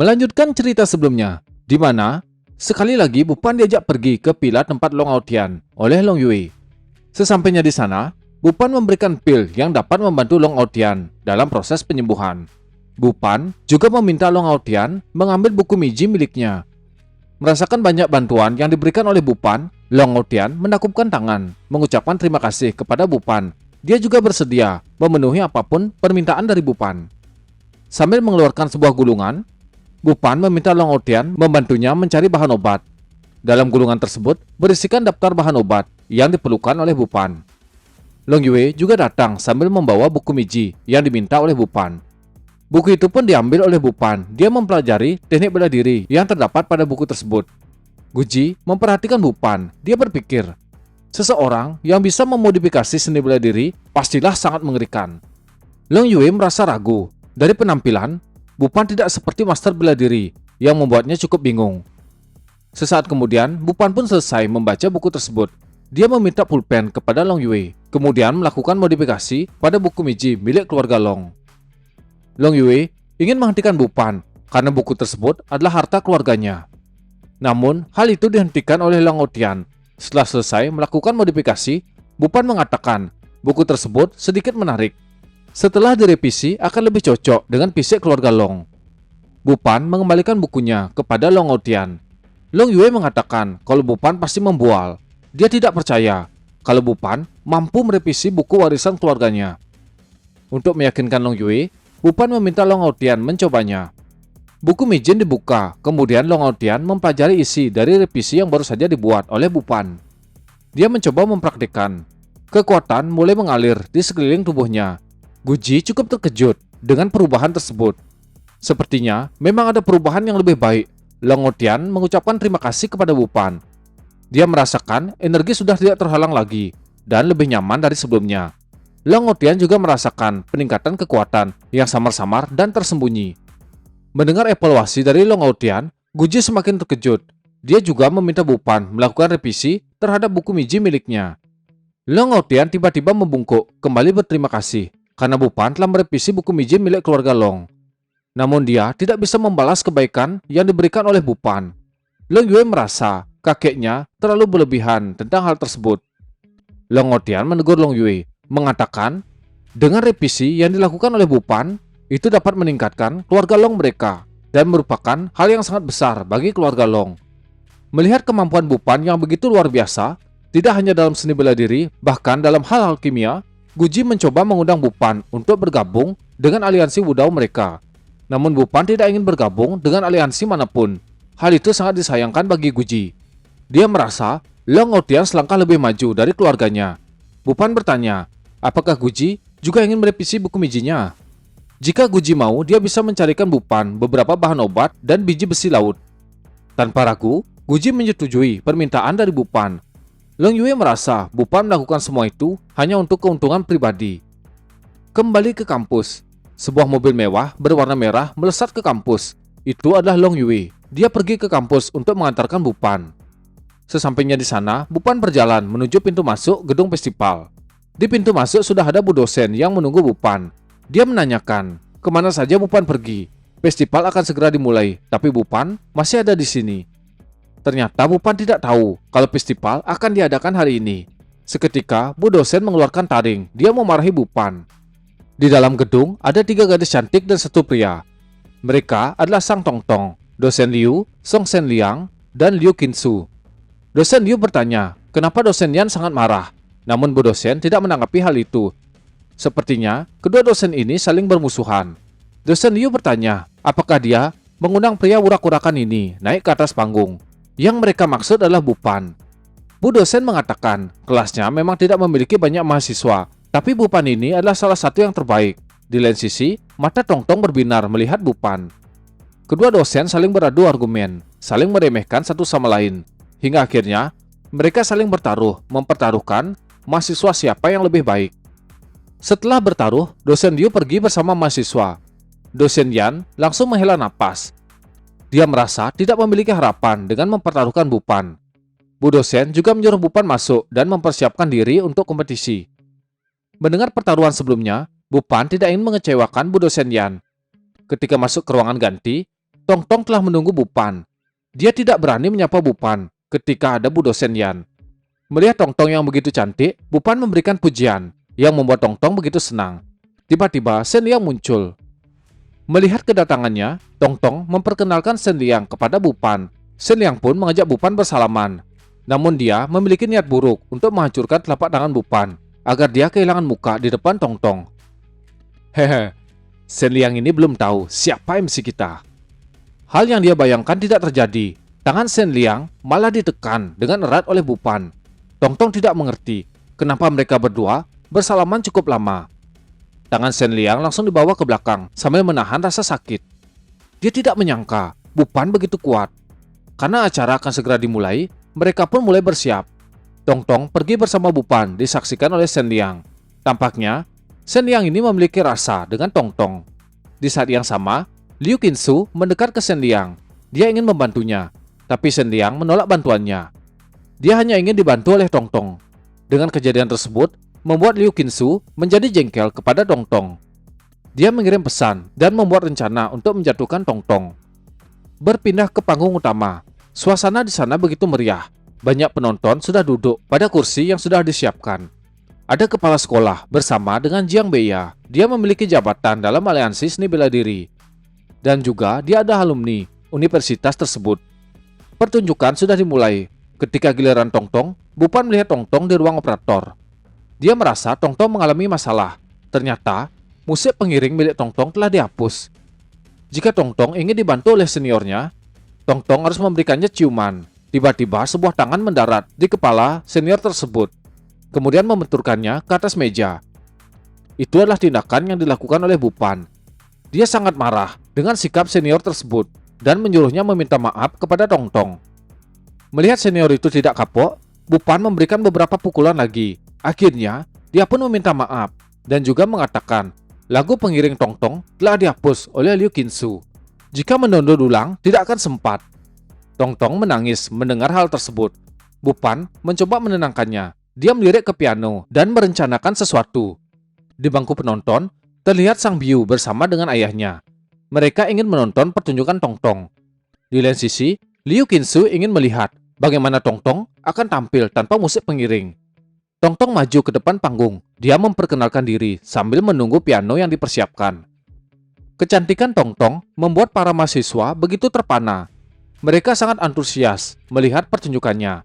Melanjutkan cerita sebelumnya, di mana sekali lagi Bupan diajak pergi ke villa tempat Long Aodian oleh Long Yue. Sesampainya di sana, Bupan memberikan pil yang dapat membantu Long Aodian dalam proses penyembuhan. Bupan juga meminta Long Aodian mengambil buku Miji miliknya. Merasakan banyak bantuan yang diberikan oleh Bupan, Long Aodian menakupkan tangan, mengucapkan terima kasih kepada Bupan. Dia juga bersedia memenuhi apapun permintaan dari Bupan. Sambil mengeluarkan sebuah gulungan, Bupan meminta Long Aodian membantunya mencari bahan obat. Dalam gulungan tersebut berisikan daftar bahan obat yang diperlukan oleh Bupan. Long Yue juga datang sambil membawa buku Miji yang diminta oleh Bupan. Buku itu pun diambil oleh Bupan. Dia mempelajari teknik bela diri yang terdapat pada buku tersebut. Guji memperhatikan Bupan. Dia berpikir, seseorang yang bisa memodifikasi seni bela diri pastilah sangat mengerikan. Long Yue merasa ragu. Dari penampilan, Bupan tidak seperti master bela diri yang membuatnya cukup bingung. Sesaat kemudian, Bupan pun selesai membaca buku tersebut. Dia meminta pulpen kepada Long Yue, kemudian melakukan modifikasi pada buku Miji milik keluarga Long. Long Yue ingin menghentikan Bupan karena buku tersebut adalah harta keluarganya. Namun, hal itu dihentikan oleh Long Aodian. Setelah selesai melakukan modifikasi, Bupan mengatakan buku tersebut sedikit menarik. Setelah direvisi akan lebih cocok dengan fisik keluarga Long. Bupan mengembalikan bukunya kepada Long Aodian. Long Yue mengatakan kalau Bupan pasti membual. Dia tidak percaya kalau Bupan mampu merevisi buku warisan keluarganya. Untuk meyakinkan Long Yue, Bupan meminta Long Aodian mencobanya. Buku Mijin dibuka, kemudian Long Aodian mempelajari isi dari revisi yang baru saja dibuat oleh Bupan. Dia mencoba mempraktikkan. Kekuatan mulai mengalir di sekeliling tubuhnya. Guji cukup terkejut dengan perubahan tersebut. Sepertinya memang ada perubahan yang lebih baik. Long Aodian mengucapkan terima kasih kepada Bupan. Dia merasakan energi sudah tidak terhalang lagi dan lebih nyaman dari sebelumnya. Long Aodian juga merasakan peningkatan kekuatan yang samar-samar dan tersembunyi. Mendengar evaluasi dari Long Aodian, Guji semakin terkejut. Dia juga meminta Bupan melakukan revisi terhadap buku Miji miliknya. Long Aodian tiba-tiba membungkuk kembali berterima kasih karena Bupan telah merevisi buku Miji milik keluarga Long. Namun dia tidak bisa membalas kebaikan yang diberikan oleh Bupan. Long Yue merasa kakeknya terlalu berlebihan tentang hal tersebut. Long Aodian menegur Long Yue, mengatakan dengan revisi yang dilakukan oleh Bupan, itu dapat meningkatkan keluarga Long mereka dan merupakan hal yang sangat besar bagi keluarga Long. Melihat kemampuan Bupan yang begitu luar biasa, tidak hanya dalam seni bela diri, bahkan dalam hal kimia, Guji mencoba mengundang Bupan untuk bergabung dengan aliansi Wudao mereka. Namun Bupan tidak ingin bergabung dengan aliansi manapun. Hal itu sangat disayangkan bagi Guji. Dia merasa Long Aodian selangkah lebih maju dari keluarganya. Bupan bertanya, apakah Guji juga ingin merevisi buku Mijinya? Jika Guji mau, dia bisa mencarikan Bupan beberapa bahan obat dan biji besi laut. Tanpa ragu, Guji menyetujui permintaan dari Bupan. Long Yue merasa Bupan melakukan semua itu hanya untuk keuntungan pribadi. Kembali ke kampus, sebuah mobil mewah berwarna merah melesat ke kampus. Itu adalah Long Yue. Dia pergi ke kampus untuk mengantarkan Bupan. Sesampainya di sana, Bupan berjalan menuju pintu masuk gedung festival. Di pintu masuk sudah ada Bu dosen yang menunggu Bupan. Dia menanyakan, kemana saja Bupan pergi? Festival akan segera dimulai, tapi Bupan masih ada di sini. Ternyata Bupan tidak tahu kalau festival akan diadakan hari ini. Seketika, Bu dosen mengeluarkan taring. Dia memarahi Bupan. Di dalam gedung, ada 3 gadis cantik dan 1 pria. Mereka adalah Sang Tongtong, dosen Liu, Song Sen Liang, dan Liu Qinsu. Dosen Liu bertanya, kenapa dosen Yan sangat marah? Namun Bu dosen tidak menanggapi hal itu. Sepertinya, kedua dosen ini saling bermusuhan. Dosen Liu bertanya, apakah dia mengundang pria urak-urakan ini naik ke atas panggung? Yang mereka maksud adalah Bupan. Bu dosen mengatakan, kelasnya memang tidak memiliki banyak mahasiswa, tapi Bupan ini adalah salah satu yang terbaik. Di lain sisi, mata Tongtong berbinar melihat Bupan. Kedua dosen saling beradu argumen, saling meremehkan satu sama lain. Hingga akhirnya, mereka saling bertaruh, mempertaruhkan mahasiswa siapa yang lebih baik. Setelah bertaruh, dosen Liu pergi bersama mahasiswa. Dosen Yan langsung menghela napas. Dia merasa tidak memiliki harapan dengan mempertaruhkan Bupan. Bu dosen juga menyuruh Bupan masuk dan mempersiapkan diri untuk kompetisi. Mendengar pertaruhan sebelumnya, Bupan tidak ingin mengecewakan Bu dosen Yan. Ketika masuk ke ruangan ganti, Tong Tong telah menunggu Bupan. Dia tidak berani menyapa Bupan ketika ada Bu dosen Yan. Melihat Tong Tong yang begitu cantik, Bupan memberikan pujian yang membuat Tong Tong begitu senang. Tiba-tiba Shen Liang muncul. Melihat kedatangannya, Tong Tong memperkenalkan Shen Liang kepada Bupan. Shen Liang pun mengajak Bupan bersalaman. Namun dia memiliki niat buruk untuk menghancurkan telapak tangan Bupan agar dia kehilangan muka di depan Tong Tong. Hehe, Shen Liang ini belum tahu siapa MC kita. Hal yang dia bayangkan tidak terjadi. Tangan Shen Liang malah ditekan dengan erat oleh Bupan. Tong Tong tidak mengerti kenapa mereka berdua bersalaman cukup lama. Tangan Shen Liang langsung dibawa ke belakang sambil menahan rasa sakit. Dia tidak menyangka Bupan begitu kuat. Karena acara akan segera dimulai, mereka pun mulai bersiap. Tong Tong pergi bersama Bupan disaksikan oleh Shen Liang. Tampaknya Shen Liang ini memiliki rasa dengan Tong Tong. Di saat yang sama, Liu Qinsu mendekat ke Shen Liang. Dia ingin membantunya, tapi Shen Liang menolak bantuannya. Dia hanya ingin dibantu oleh Tong Tong. Dengan kejadian tersebut, membuat Liu Qinsu menjadi jengkel kepada Tong Tong. Dia mengirim pesan dan membuat rencana untuk menjatuhkan Tong Tong. Berpindah ke panggung utama, suasana di sana begitu meriah. Banyak penonton sudah duduk pada kursi yang sudah disiapkan. Ada kepala sekolah bersama dengan Jiang Beya. Dia memiliki jabatan dalam aliansi seni bela diri. Dan juga dia ada alumni universitas tersebut. Pertunjukan sudah dimulai. Ketika giliran Tong Tong, Bupan melihat Tong Tong di ruang operator. Dia merasa Tong Tong mengalami masalah. Ternyata, musik pengiring milik Tong Tong telah dihapus. Jika Tong Tong ingin dibantu oleh seniornya, Tong Tong harus memberikannya ciuman. Tiba-tiba sebuah tangan mendarat di kepala senior tersebut, kemudian membenturkannya ke atas meja. Itu adalah tindakan yang dilakukan oleh Bupan. Dia sangat marah dengan sikap senior tersebut dan menyuruhnya meminta maaf kepada Tong Tong. Melihat senior itu tidak kapok, Bupan memberikan beberapa pukulan lagi. Akhirnya, dia pun meminta maaf dan juga mengatakan lagu pengiring Tong Tong telah dihapus oleh Liu Qinsu. Jika mendownload ulang, tidak akan sempat. Tong Tong menangis mendengar hal tersebut. Bupan mencoba menenangkannya. Dia melirik ke piano dan merencanakan sesuatu. Di bangku penonton, terlihat Sang Biu bersama dengan ayahnya. Mereka ingin menonton pertunjukan Tong Tong. Di lain sisi, Liu Qinsu ingin melihat bagaimana Tong Tong akan tampil tanpa musik pengiring. Tong Tong maju ke depan panggung. Dia memperkenalkan diri sambil menunggu piano yang dipersiapkan. Kecantikan Tong Tong membuat para mahasiswa begitu terpana. Mereka sangat antusias melihat pertunjukannya.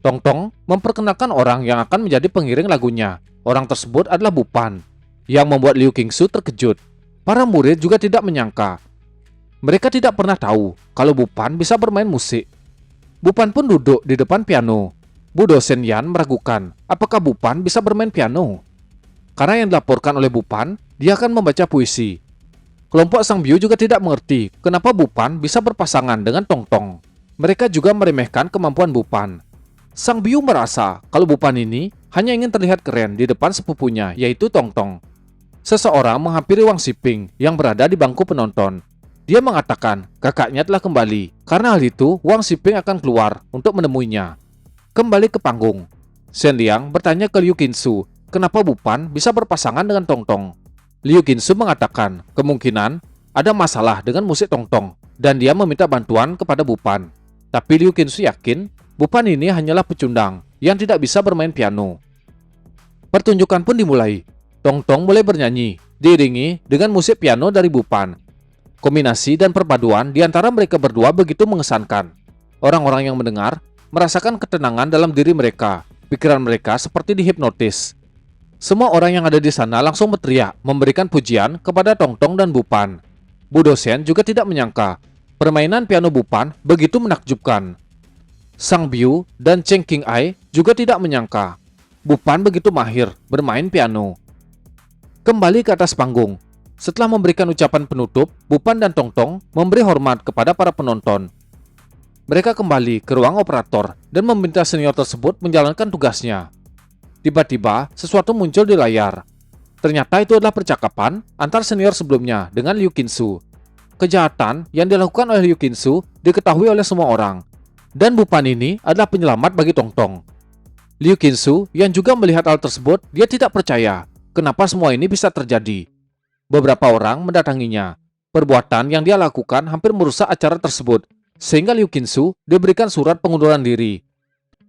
Tong Tong memperkenalkan orang yang akan menjadi pengiring lagunya. Orang tersebut adalah Bupan, yang membuat Liu Qinsu terkejut. Para murid juga tidak menyangka. Mereka tidak pernah tahu kalau Bupan bisa bermain musik. Bupan pun duduk di depan piano. Bu dosen Yan meragukan apakah Bupan bisa bermain piano. Karena yang dilaporkan oleh Bupan, dia akan membaca puisi. Kelompok Sang Biu juga tidak mengerti kenapa Bupan bisa berpasangan dengan Tong Tong. Mereka juga meremehkan kemampuan Bupan. Sang Biu merasa kalau Bupan ini hanya ingin terlihat keren di depan sepupunya, yaitu Tong Tong. Seseorang menghampiri Wang Xiping yang berada di bangku penonton. Dia mengatakan kakaknya telah kembali. Karena hal itu, Wang Xiping akan keluar untuk menemuinya. Kembali ke panggung, Shen Liang bertanya ke Liu Qinsu kenapa Bupan bisa berpasangan dengan Tong Tong. Liu Qinsu mengatakan kemungkinan ada masalah dengan musik Tong Tong dan dia meminta bantuan kepada Bupan. Tapi Liu Qinsu yakin Bupan ini hanyalah pecundang yang tidak bisa bermain piano. Pertunjukan pun dimulai. Tong Tong mulai bernyanyi, diiringi dengan musik piano dari Bupan. Kombinasi dan perpaduan di antara mereka berdua begitu mengesankan. Orang-orang yang mendengar merasakan ketenangan dalam diri mereka. Pikiran mereka seperti dihipnotis. Semua orang yang ada di sana langsung berteriak, memberikan pujian kepada Tong Tong dan Bupan. Bu dosen juga tidak menyangka permainan piano Bupan begitu menakjubkan. Sang Biu dan Cheng King Ai juga tidak menyangka Bupan begitu mahir bermain piano. Kembali ke atas panggung. Setelah memberikan ucapan penutup, Bupan dan Tong Tong memberi hormat kepada para penonton. Mereka kembali ke ruang operator dan meminta senior tersebut menjalankan tugasnya. Tiba-tiba, sesuatu muncul di layar. Ternyata itu adalah percakapan antar senior sebelumnya dengan Liu Qinsu. Kejahatan yang dilakukan oleh Liu Qinsu diketahui oleh semua orang. Dan Bupan ini adalah penyelamat bagi Tong Tong. Liu Qinsu yang juga melihat hal tersebut, dia tidak percaya kenapa semua ini bisa terjadi. Beberapa orang mendatanginya. Perbuatan yang dia lakukan hampir merusak acara tersebut, sehingga Liu Qinsu diberikan surat pengunduran diri.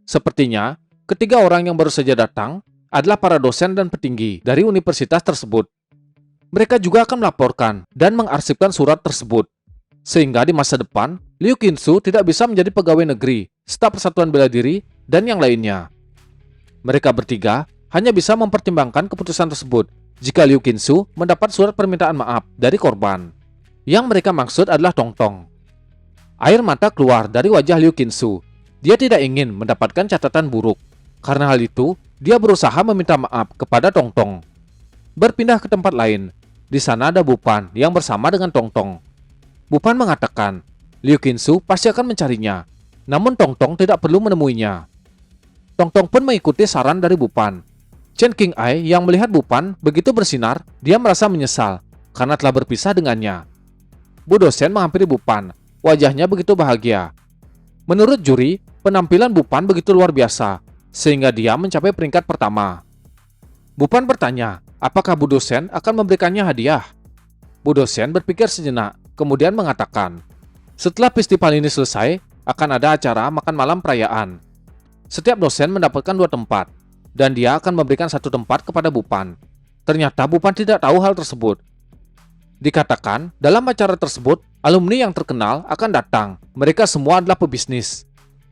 Sepertinya, ketiga orang yang baru saja datang adalah para dosen dan petinggi dari universitas tersebut. Mereka juga akan melaporkan dan mengarsipkan surat tersebut, sehingga di masa depan, Liu Qinsu tidak bisa menjadi pegawai negeri, staf persatuan bela diri, dan yang lainnya. Mereka bertiga hanya bisa mempertimbangkan keputusan tersebut jika Liu Qinsu mendapat surat permintaan maaf dari korban. Yang mereka maksud adalah Tongtong. Air mata keluar dari wajah Liu Qinsu. Dia tidak ingin mendapatkan catatan buruk. Karena hal itu, dia berusaha meminta maaf kepada Tongtong. Berpindah ke tempat lain. Di sana ada Bupan yang bersama dengan Tongtong. Bupan mengatakan, Liu Qinsu pasti akan mencarinya. Namun Tongtong tidak perlu menemuinya. Tongtong pun mengikuti saran dari Bupan. Chen Qing'ai yang melihat Bupan begitu bersinar, dia merasa menyesal karena telah berpisah dengannya. Bu dosen menghampiri Bupan. Wajahnya begitu bahagia. Menurut juri, penampilan Bupan begitu luar biasa, sehingga dia mencapai peringkat pertama. Bupan bertanya, apakah Bu dosen akan memberikannya hadiah? Bu dosen berpikir sejenak, kemudian mengatakan, setelah festival ini selesai, akan ada acara makan malam perayaan. Setiap dosen mendapatkan 2 tempat, dan dia akan memberikan 1 tempat kepada Bupan. Ternyata Bupan tidak tahu hal tersebut. Dikatakan, dalam acara tersebut, alumni yang terkenal akan datang. Mereka semua adalah pebisnis.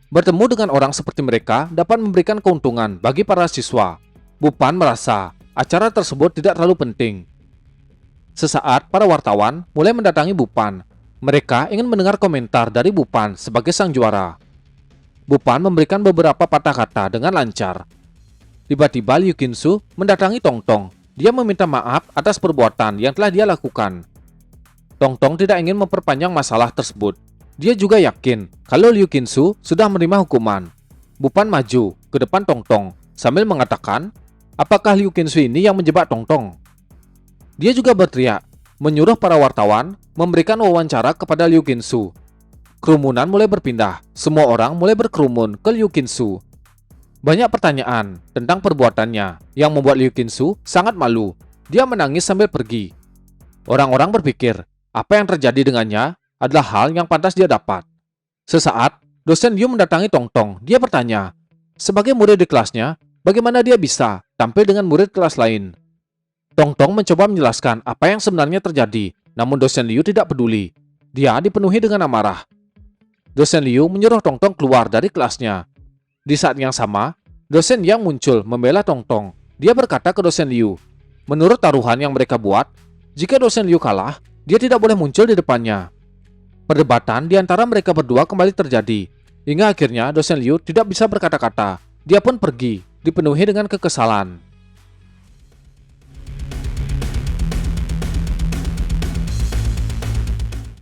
Bertemu dengan orang seperti mereka dapat memberikan keuntungan bagi para siswa. Bupan merasa acara tersebut tidak terlalu penting. Sesaat, para wartawan mulai mendatangi Bupan. Mereka ingin mendengar komentar dari Bupan sebagai sang juara. Bupan memberikan beberapa patah kata dengan lancar. Tiba-tiba Liu Qinsu mendatangi Tongtong. Dia meminta maaf atas perbuatan yang telah dia lakukan. Tongtong tidak ingin memperpanjang masalah tersebut. Dia juga yakin kalau Liu Qinsu sudah menerima hukuman. Bupan maju ke depan Tongtong sambil mengatakan, apakah Liu Qinsu ini yang menjebak Tongtong? Dia juga berteriak, menyuruh para wartawan memberikan wawancara kepada Liu Qinsu. Kerumunan mulai berpindah, semua orang mulai berkerumun ke Liu Qinsu. Banyak pertanyaan tentang perbuatannya yang membuat Liu Qinsu sangat malu. Dia menangis sambil pergi. Orang-orang berpikir, apa yang terjadi dengannya adalah hal yang pantas dia dapat. Sesaat, dosen Liu mendatangi Tongtong. Dia bertanya, sebagai murid di kelasnya, bagaimana dia bisa tampil dengan murid kelas lain? Tongtong mencoba menjelaskan apa yang sebenarnya terjadi, namun dosen Liu tidak peduli. Dia dipenuhi dengan amarah. Dosen Liu menyuruh Tongtong keluar dari kelasnya. Di saat yang sama, dosen Yang muncul membela Tongtong. Dia berkata ke dosen Liu, menurut taruhan yang mereka buat, jika dosen Liu kalah, dia tidak boleh muncul di depannya. Perdebatan di antara mereka berdua kembali terjadi, hingga akhirnya dosen Liu tidak bisa berkata-kata. Dia pun pergi, dipenuhi dengan kekesalan.